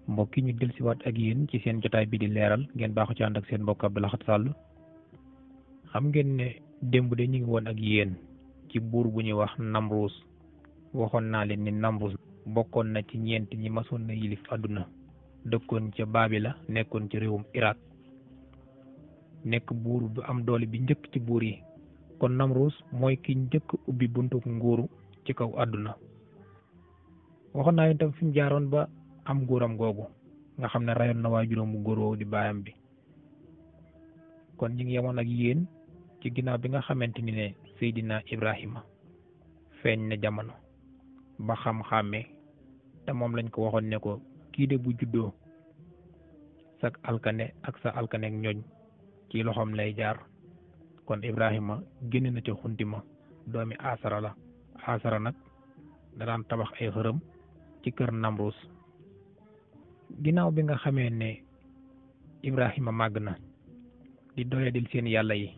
mbokk yi ñu dellusiwaat ak yéen ci seen jotaay bi di leeral ngeen baaxu ci ànd ak seen mbokk Abdou Lahad Sall xam ngeen ne démb de ñu ngi woon ak yéen ci buur bu ñuy wax Namruus waxoon naa leen ni Namruus bokkoon na ci ñeent ñi masoon na yilif àdduna dëkkoon ca Baabila nekkoon ci réewum Irak nekk buur bu am doole bi njëkk ci buur yi kon Namruus mooy ki njëkk ubbi buntu nguuru ci kaw àdduna waxoon naa leen tam fi mu jaaroon ba am nguuram googu nga xam ne rayoon na waajuram bu góor woowu di baayam bi kon ñu ngi yemoon ak yéen ci ginnaaw bi nga xamante ni ne Seydina Ibrahima feeñ na jamono ba xam-xàmmee te moom lañ ko waxoon ne ko kii de bu juddoo sa alkane ak sa alkane ak ñooñ ci loxoom lay jaar kon Ibrahima génn na ca xuntima doomi Asara la Asara nag da daan tabax ay xërëm ci kër Namruus ginnaaw bi nga xamee ne Ibrahima màgg na di doyadil seen yàlla yi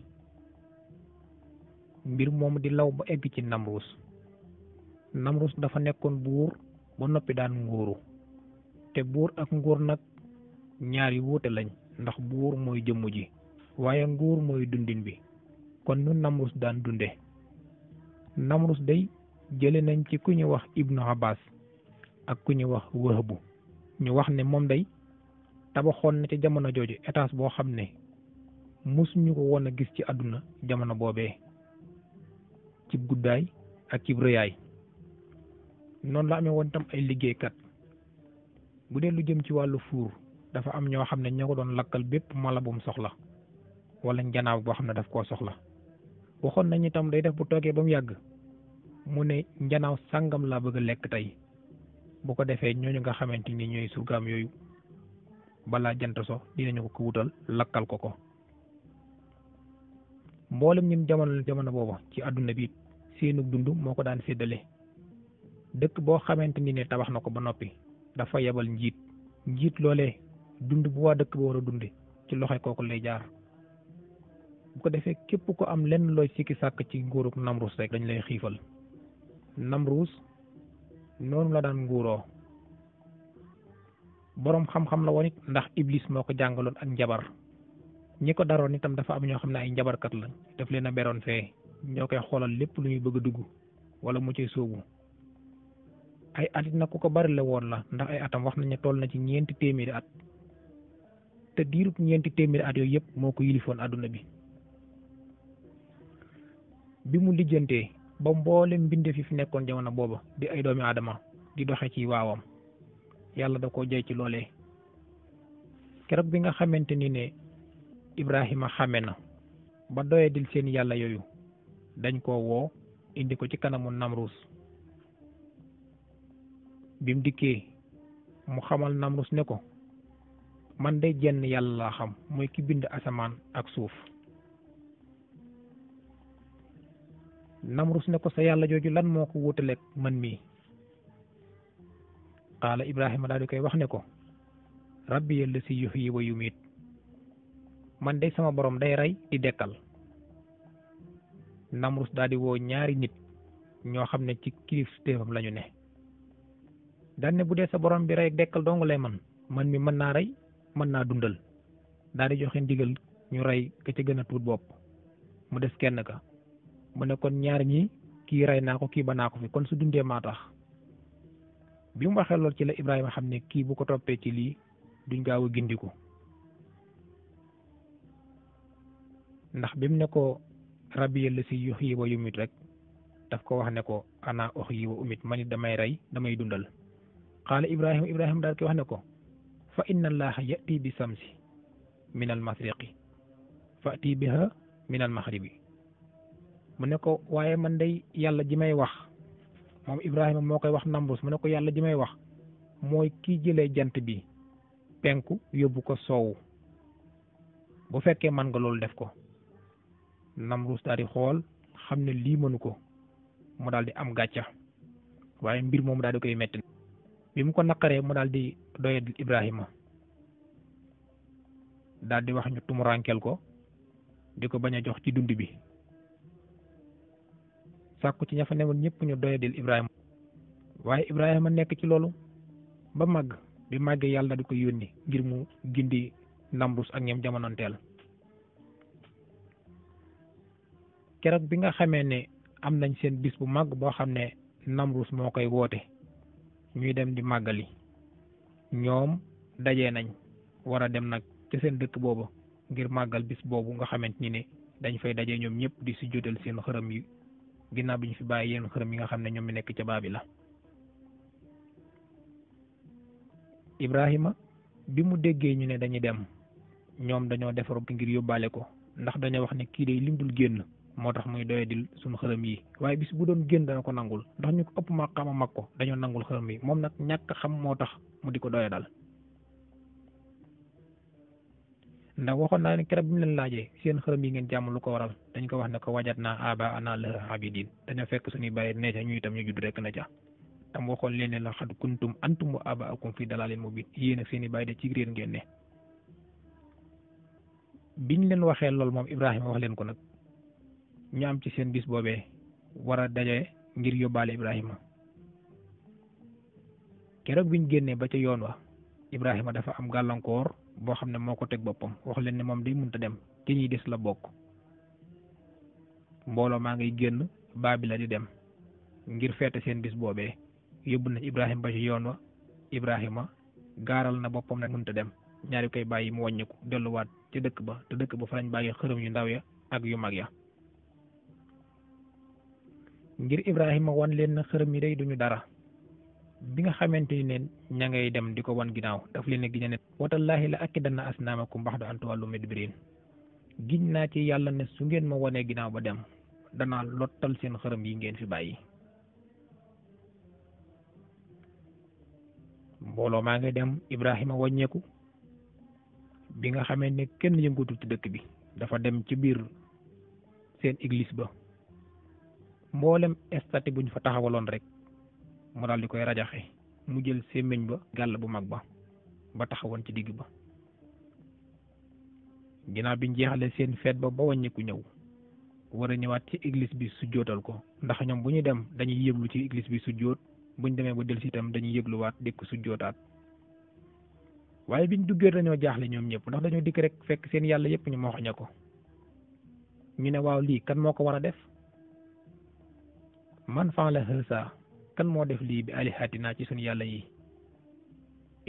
mbir moomu di law ba egg ci Namruus dafa nekkoon buur ba noppi daan nguuru te buur ak nguur nag ñaar yu wuute lañ ndax buur mooy jëmm ji waaye nguur mooy dundin bi kon nu Namruus daan dunde Namruus day jële nañ ci ku ñu wax Ibnu Abbas ak ku ñu wax Wahbu ñu wax ne moom day tabaxoon na ci jamono jooju étage boo xam ne mësuñu ko woon a gis ci àdduna jamono boobee ci guddaay ak ci rëyaay noonu la amee woon tam ay liggéeykat bu dee lu jëm ci wàllu fuur dafa am ñoo xam ne ñoo ko doon lakkal bépp mala bu mu soxla wala njanaaw boo xam ne daf koo soxla waxoon nañu itam day def bu toogee ba mu yàgg mu ne njanaaw sàngam laa bëgg a lekk tey bu ko defee ñooñu nga xamante ni ñooy surgaam yooyu balaa jant so dinañu ko wutal lakkal ko mboolem ñim jamono booba ci àdduna bi seenu dund moo ko daan séddale dëkk boo xamante ni ne tabax na ko ba noppi dafa yebal njiit loolee dund bu waa dëkk ba war a dunde ci loxoy kooku lay jaar bu ko defee képp ko am lenn looy sikki sàkk ci nguurug Namruus rek dañ lay xiifal Namruus noonu la daan nguuroo boroom xam-xam la woon it ndax Iblis moo ko jàngaloon ak njabar ñi ko daroon itam dafa am ñoo xam ne ay njabarkat lañ daf leen a beroon fee ñoo koy xoolal lépp lu ñuy bëgg a dugg wala mu cay sóobu ay at it nag ku ko bari la woon la ndax ay atam wax nañ ne toll na ci 4 at te diirub 4 at yooyu yëpp moo ko yilifoon àdduna bi mu lijjantee ba mboolem mbinde fi nekkoon jamono booba di ay doomi aadama di doxe ci waawam yàlla da koo jey ci loolee keroog bi nga xamante ni ne Ibrahima xame na ba doyadil seen yàlla yooyu dañ koo woo indi ko ci kanamu Namruus bi mu dikkee mu xamal Namruus ne ko man de jenn yàlla laa xam mooy ki bind asamaan ak suuf Namruus ne ko sa yàlla jooju lan moo ko wutaleeg man mii qaala Ibrahima daal di koy wax ne ko rabbi yàlla si yuhyi wa yumiit man de sama borom day rey di dekkal Namruus daal di woo ñaari nit ñoo xam ne ci kilifteefam lañu ne daan ne bu dee sa borom bi rey dekkal dong lay man mi mën naa rey mën naa dundal daal di joxe ndigal ñu rey ka ca gën a tuut bopp mu des kenn ka mu ne kon ñaar ñi kii rey naa ko kii ba naa ko fi kon su dundee maa tax bi mu waxee lool ci la Ibrahima xam ne kii bu ko toppee ci lii duñ gaaw a gindiku ndax bi mu ne ko rabbi yàlla si yuhyi wa yumiit rek daf ko wax ne ko ana uhyi wa umiit man it damay rey damay dundal qaala Ibrahima daal koy wax ne ko fa inna allaha yati bi samsi min al masriqi fati biha min al maghribi mu ne ko waaye man day yàlla ji may wax moom Ibrahima moo koy wax Namruus mu ne ko yàlla ji may wax mooy kii jëlee jant bi penku yóbbu ko soowu bu fekkee man nga loolu def ko Namruus daal di xool xam ne lii mënu ko mu daal di am gàcca waaye mbir moomu daal di koy metti bi mu ko naqaree mu daal di doyadil Ibrahima daal di wax ñu tumuraankel ko di ko bañ a jox ci dund bi sàkku ci ña fa newoon ñëpp ñu doyadil Ibrahima waaye Ibrahima nekk ci loolu ba màgg bi màggee yàlla di ko yónni ngir mu gindi Namrus ak ñoom jamonoonteel. keroog bi nga xamee ne am nañ seen bis bu màgg boo xam ne Namrus moo koy woote ñuy dem di màggali ñoom dajee nañ war a dem nag ca seen dëkk boobu ngir màggal bis boobu nga xamante ni ne dañ fay dajee ñoom ñëpp di si jotal seen xërëm yi ginnaaw bi ñu fi bàyyi yeneen xërëm yi nga xam ne ñoom mi nekk ca Baabila. Ibrahima bi mu déggee ñu ne dañuy dem ñoom dañoo defaru ngir yóbbaale ko ndax dañoo wax ne kii de lim dul génn moo tax muy doyadil suñu xërëm yi waaye bis bu doon génn dana ko nangul ndax ñu ko ëpp maqaama mag ko dañoo nangul xërëm yi moom nag ñàkk xam moo tax mu di ko doyadal. ndax waxoon naa ne keroog bi ñu leen laajee seen xërëm yi ngeen jàmm lu ko waral dañ ko wax ne ko wajat naa aba ana laha abidin dañoo fekk suñuy bàyyi ne ca ñu itam ñu judd rek na ca tam waxoon leen ne la xad kuntum antum wa abaakum fi dalalin mubin yéen ak seen i bàyyi de ci réer ngeen ne. biñ leen waxee loolu moom Ibrahima wax leen ko nag ñu am ci seen bis boobee war a daje ngir yóbbaale Ibrahima keroog biñ génnee ba ca yoon wa Ibrahima dafa am gàllankoor boo xam ne moo ko teg boppam wax leen ne moom day mënta dem ci ñuy des la bokk mbooloo maa ngay génn Baabila di dem ngir feete seen bis boobee yóbbu na Ibrahima ba ci yoon wa Ibrahima gaaral na boppam ne mënta dem ñaari koy bàyyi mu wàññiku delluwaat ci dëkk ba te dëkk ba fa lañ bàyyi xërëm yu ndaw ya ak yu mag ya ngir Ibrahima wan leen na xërëm yi day duñu dara. bi nga xamante ni ne ña ngay dem di ko wan ginnaaw daf leen ne giñ ne watallaahi la akidanna asnaamakum ba'da an tuwallu mudbirin giñ naa ci yàlla ne su ngeen ma wanee ginnaaw ba dem danaa lottal seen xërëm yi ngeen fi bàyyi. mbooloo maa ngay dem Ibrahima wàññeeku bi nga xamee ne kenn yëngutul ci dëkk bi dafa dem ci biir seen église ba mboolem estati buñ fa taxawaloon rek mu daal di koy rajaxe mu jël sémmiñ ba gàll bu mag ba taxawoon ci digg ba ginnaaw biñ jeexale seen feet ba wàññiku ñëw war a ñëwaat ci église bi su jootal ko ndax ñoom bu ñu dem dañuy yëglu ci église bi su joot buñ demee ba del si itam dañuy yëgluwaat dikk su jootaat waaye biñ duggee dañoo jaaxle ñoom ñëpp ndax dañoo dikk rek fekk seen yàlla yëpp ñu mooxaña ko ñu ne waaw lii kan moo ko war a def man fa'ala haazaa kan moo def lii bi alihatina ci suñu yàlla yi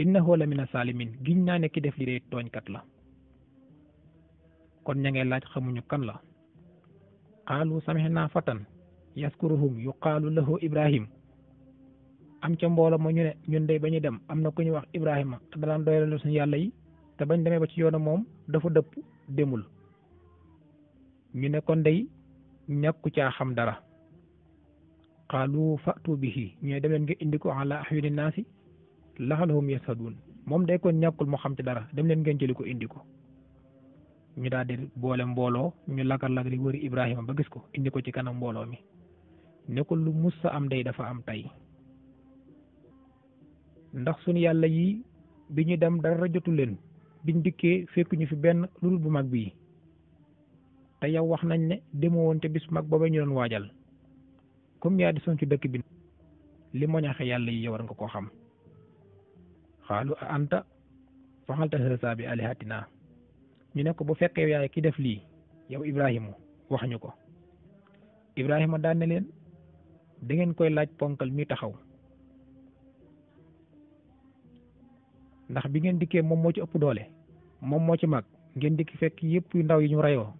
innahu la mina salimin giñ naa ne ki def lii day tooñkat la kon ña ngay laaj xamuñu kan la qaalu samihna fatan yaskuruhum yuqaalu lahu Ibrahim am ca mbooloo ma ñu ne ñun day ba ñu dem am na ku ñu wax Ibrahima dalaan doyalal suñu yàlla yi te bañ demee ba ci yoona moom dafa dëpp demul ñu ne kon day ñàkku caa xam dara qaalu fa'tu bihi ñooy dem leen nga indi ko ala ahyuni naasi la'allahum yashhadun moom day kon ñàkkul mu xam ci dara dem leen ngeen jëli ko indi ko ñu daal di boole mbooloo ñu lagar-lagar yi wëri Ibrahima ba gis ko indi ko ci kanam mbooloo mi ne ko lu mus sa am day dafa am tey ndax suñu yàlla yi bi ñu dem dara jotu leen biñ dikkee fekk ñu fi benn lul bu mag bii te yow wax nañ ne demoo woon te bis mag booba ñu doon waajal comme yaa di son ci dëkk bi li moñaxe yàlla yi yow war nga koo xam xaalu a anta faxalta haazaa bi alihatina ñu ne ko bu fekkee yaay ki def lii yow Ibrahima wax ñu ko Ibrahima daan ne leen da ngeen koy laaj ponkal mi taxaw ndax bi ngeen dikkee moom moo ci ëpp doole moom moo ci mag ngeen dikki fekk yëpp yu ndaw yi ñu reyoo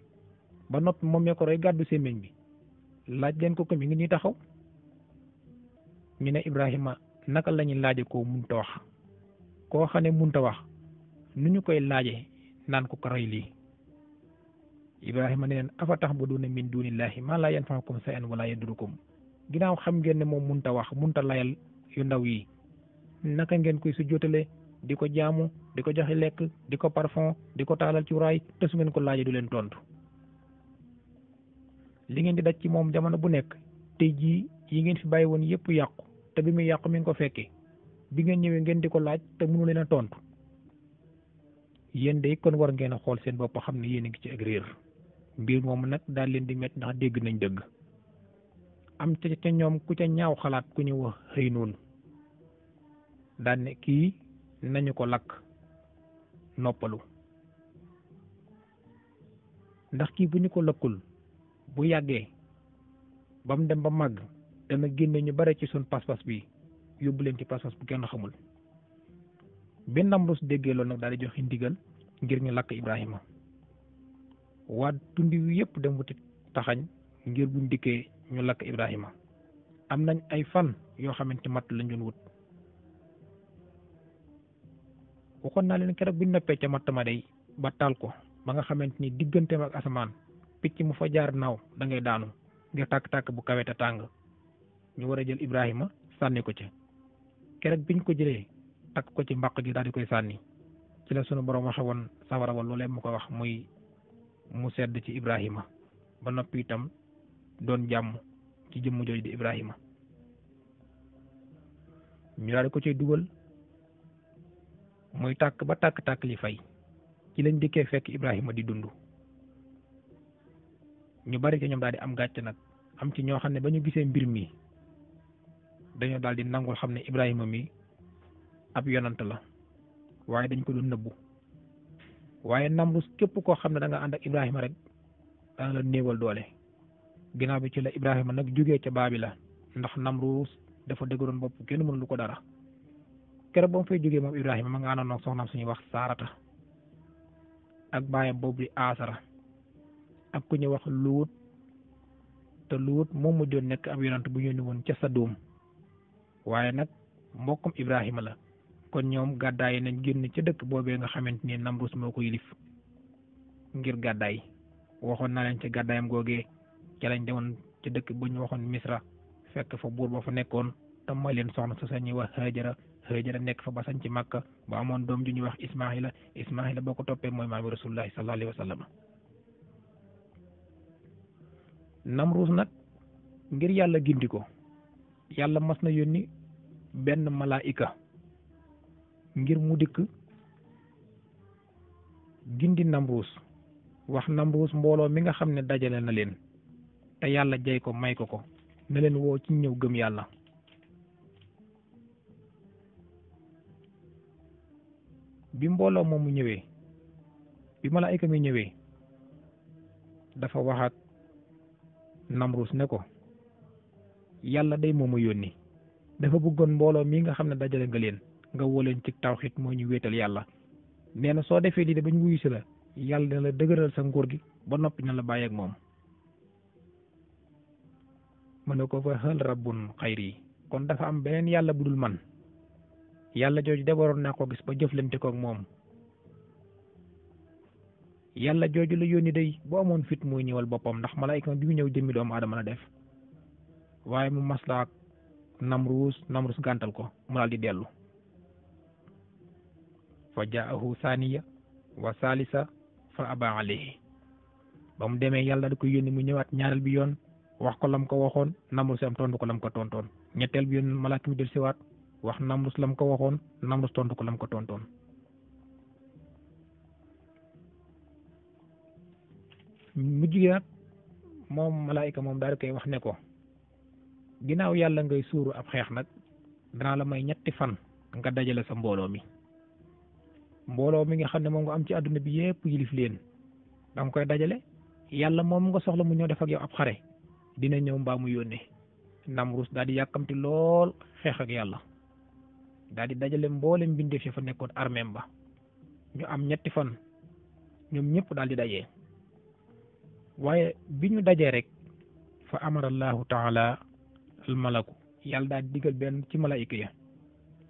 ba noppi moom mee ko roy gàddu sémmiñ bi laaj leen ko mi ngi nii taxaw ñu ne Ibrahima naka la ñuy laaje koo munta wax koo xam ne munta wax nu ñu koy laaje naan ko roy lii Ibrahima ne leen afa ta'buduuna min duunillaahi maa laa yanfa'ukum shay'an wa laa yadurrukum ginnaaw xam ngeen ne moom munta wax munta layal yu ndaw yi naka ngeen koy su jotale di ko jaamu di ko joxe lekk di ko parfum di ko taalal ci raay te su ngeen ko laaje du leen tontu li ngeen di daj ci moom jamono bu nekk tey jii yi ngeen fi bàyyi woon yëpp yàqu te bi muy yàqu mi ngi ko fekkee bi ngeen ñëwee ngeen di ko laaj te mënu leen a tontu yéen day kon war ngeen a xool seen bopp xam ne yéen a ngi ci ak réer mbir moomu nag daal leen di métti ndax dégg nañ dëgg am ca ñoom ku ca ñaaw xalaat ku ñu wax xëy noonu daan ne kii nañu ko lakk noppalu ndax kii bu ñu ko lëkkul bu yàggee ba mu dem ba màgg dana génne ñu bare ci sun pas-pas bi yóbbu leen ci pas-pas bu kenn xamul bi Namrus déggee loolu nag daal di joxe ndigal ngir ñu lakk Ibrahima waa tundi wi yëpp dem wuti taxañ ngir buñ dikkee ñu lakk Ibrahima am nañ ay fan yoo xamante matt lañ doon wut waxoon naa leen keroog buñ noppee ca matt ma day ba taal ko ba nga xamante ni digganteem ak asamaan picc mu fa jaar naaw da ngay daanu ngir tàkk-tàkk bu kawe te tàng ñu war a jël Ibrahima sànni ko ca keroog biñ ko jëlee takk ko ci mbaq gi daal di koy sànni ci la sunu borom waxe woon sawara wa loolee mu ko wax muy mu sedd ci Ibrahima ba noppi itam doon jàmm ci jëmm jooju di Ibrahima ñu daal di ko cay dugal muy tàkk ba tàkk-tàkk li fay ci lañ dikkee fekk Ibrahima di dund ñu bari ci ñoom daal di am gàcce nag am ci ñoo xam ne ba ñu gisee mbir mi dañoo daal di nangul xam ne Ibrahima mi ab yonant la waaye dañ ko doon nëbbu waaye Namrus képp koo xam ne da nga ànd ak Ibrahima rek dana la néewal doole ginnaaw bi ci la Ibrahima nag jógee ca Baabila ndax Namrus dafa dëgëroon bopp kenn mënu lu ko dara keroog ba mu fay jógee moom Ibrahima ma nga àndoon ak soxnaam suñuy wax Saarata ak baayam boobu di Aasara ak ku ñuy wax Luut te Luut moom mu doon nekk ab yonant bu yónni woon ca Sadum waaye nag mbokkum Ibrahima la kon ñoom gàddaay nañ génn ca dëkk boobee nga xamante ni Namrus moo ko yilif ngir gàddaay waxoon naa leen ca gàddaayam googee ca lañ demoon ca dëkk bu ñu waxoon Misra fekk fa buur ba fa nekkoon te mooy leen soxna su ñuy wax Hajara nekk fa ba sañ ci Makka ba amoon doom ju ñuy wax Ismaahila boo ko toppee mooy maami Rasulullahi sallallahu alayhi wa sallam Namrus nag ngir yàlla gindi ko yàlla mas na yónni benn malaayika ngir mu dikk gindi Namrus wax Namrus mbooloo mi nga xam ne dajale na leen te yàlla jay ko may ko na leen woo ci ñëw gëm yàlla bi mbooloo moomu ñëwee bi malaayika mi ñëwee dafa wax ak Namrus ne ko yàlla day moomu yónni dafa bëggoon mbooloo mi nga xam ne dajale nga leen nga woo leen ci tawxiid moo ñu wéetal yàlla nee na soo defee lii de bañ wuyu si la yàlla dina la dëgëral sa nguur gi ba noppi na la bàyyi ak moom mu ne ko fa hal rabbun xayri kon dafa am beneen yàlla bu dul man yàlla jooju de waroon naa ko gis ba jëflante ko ak moom yàlla jooju la yónni day boo amoon fit muy ñëwal boppam ndax malaayika bi mu ñëw jëmmi doomu aadama la def waaye mu maslaak Namrus gàntal ko mu daal di dellu fa jaahu saaniya wa salisa fa aba alayhi ba mu demee yàlla da ko yónni mu ñëwaat ñaareel bi yoon wax ko lam ko waxoon Namrus am tontu ko lam ko tontoon ñetteel bi yoon malaaka mi del siwaat wax Namrus lam ko waxoon Namrus tontu ko lam ko tontoon mujj gi nag moom malaayika moom daal di koy wax ne ko ginnaaw yàlla ngay suuru ab xeex nag danaa la may 3 fan nga dajale sa mbooloo mi nga xam ne moom nga am ci àdduna bi yépp yilif leen danga koy dajale yàlla moom nga soxla mu ñëw def ak yow ab xare dina ñëw mbaa mu yónnee Namrus daal di yàkkamti lool xeex ak yàlla daal di dajale mboolem mbindeef ya fa nekkoon armeem ba ñu am 3 fan ñoom ñëpp daal di dajee waaye bi ñu dajee rek fa amara allahu taala al malaku yàlla daal di digal benn ci malaayika ya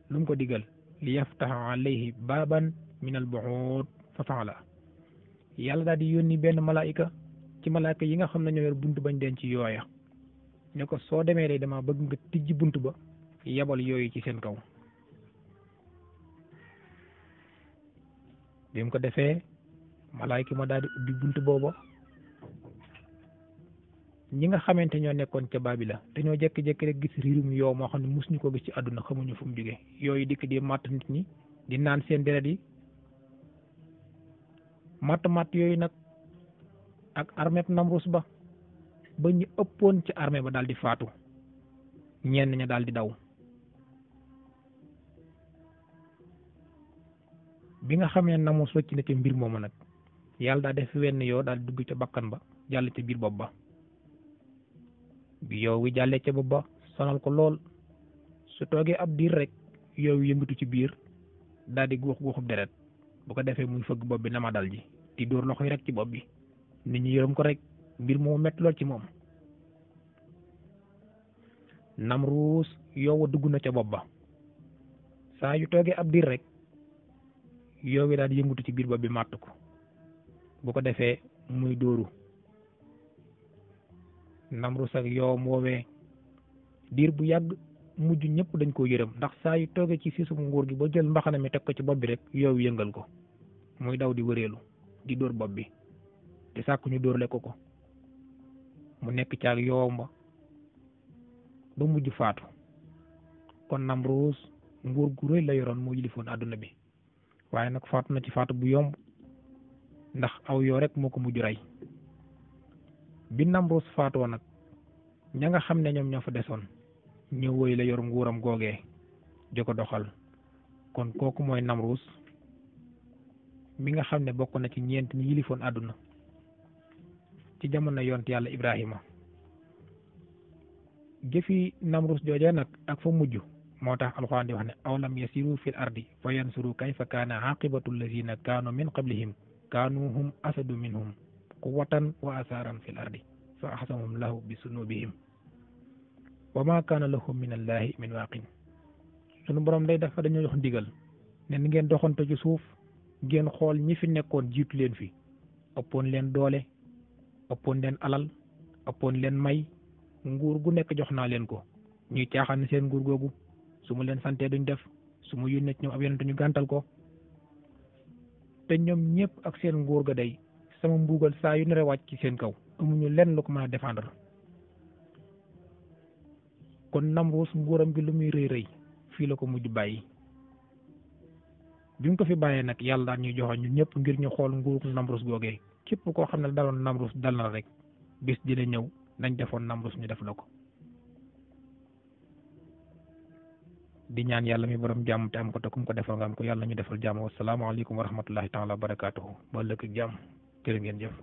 lu mu ko digal li yaftaha alayhi baaban min al bu'ud fa faala yàlla daal di yónni benn malaayika ci malaayika yi nga xam ne ñoo yor bunt bañ denc yooya ne ko soo demee de dama bëgg nga tijji bunt ba yebal yooyu ci seen kaw bi mu ko defee malaayika ma daal di ubbi bunt booba ñi nga xamante ñoo nekkoon ca Babila dañoo jékki-jékki rek gis riirum yoo moo xam ne mus ñu ko gis ci àdduna xamuñu fu mu jógee yooyu dikk di matt nit ñi di naan seen deret yi matt yooyu nag ak armée Namrus ba ñu ëppoon ci armée ba daal di faatu ñenn ña daal di daw bi nga xamee Namruus wëcc na ca mbir moomu nag yàlla daa def wenn yoo daal dugg ca bakkan ba jàll ca biir bopp ba bi yow wi jàllee ca bopp ba sonal ko lool su toogee ab diir rek yow yëngatu ci biir daal di guux guuxub deret bu ko defee muy fëgg bopp bi nama dal ji di dóor loxo yi rek ci bopp bi nit ñi yërëm ko rek mbir moomu metti lool ci moom. Namruus yow dugg na ca bopp ba saa yu toogee ab diir rek yow wi daal di yëngatu ci biir bopp bi màtt ko bu ko defee muy dóoru. Namruus ak yowam woowee diir bu yàgg mujj ñëpp dañ koo yërëm ndax saa yu toogee ci siisum nguur gi ba jël mbaxana mi teg ko ci bopp bi rek yow yëngal ko muy daw di wëreelu di dóor bopp bi te sàkku ñu dóorle ko mu nekk caag yowam ba mujj faatu. kon Namruus nguur gu rëy la yoroon moo yilifoon àdduna bi waaye nag faatu na ci faatu bu yomb ndax aw yoo rek moo ko mujj rey. bi Namruus faatoo nag ña nga xam ne ñoom ñoo fa desoon ñëw woy la yor nguuram googee di ko doxal. kon kooku mooy Namruus mi nga xam ne bokk na ci ñeent ñi yilifoon àdduna ci jamono yonent yàlla Ibrahima. jëfi Namruus joojee nag ak fa mujj moo tax alxuraan di wax ne awlam yasiru fil ardi fa yansuru kayfa kaana aqibatu allazina kaanu min qablihim kaanu hum asadu minhum quwwatan wa asaaran fil ardi fa axsamahum lahu bi sunubihim wa ma kaana lahum min allahi min waaqin. sunu borom day dafa dañoo jox ndigal ne ngeen doxanto ci suuf ngeen xool ñi fi nekkoon jiitu leen fi ëppoon leen doole ëppoon leen alal ëppoon leen may nguur gu nekk jox naa leen ko ñuy caaxaan seen nguur googu su ma leen santee duñ def su ma yónnee ñoom ab yonent ñu gàntal ko te ñoom ñëpp ak seen nguur ga day sama mbuugal saa yu nare wàcc ci seen kaw amuñu lenn lu ko mën a défendre. kon Namruus nguuram gi lu muy rëy rëy fii la ko mujj bàyyi. bi mu ko fi bàyyee nag yàlla daan ñuy joxe ñun ñëpp ngir ñu xool nguuru Namruus googee képp koo xam ne daloon Namruus dal na rek bis dina ñëw nañ defoon Namruus ñu def la ko. di ñaan yàlla mi borom jàmm te am ko te kum ko defal nga am ko yàlla ñu defal jàmm wasalaamaaleykum wa rahmatullahi taala wa barakaatuhu ba ëllëg ak jàmm jërë ngeen jëf.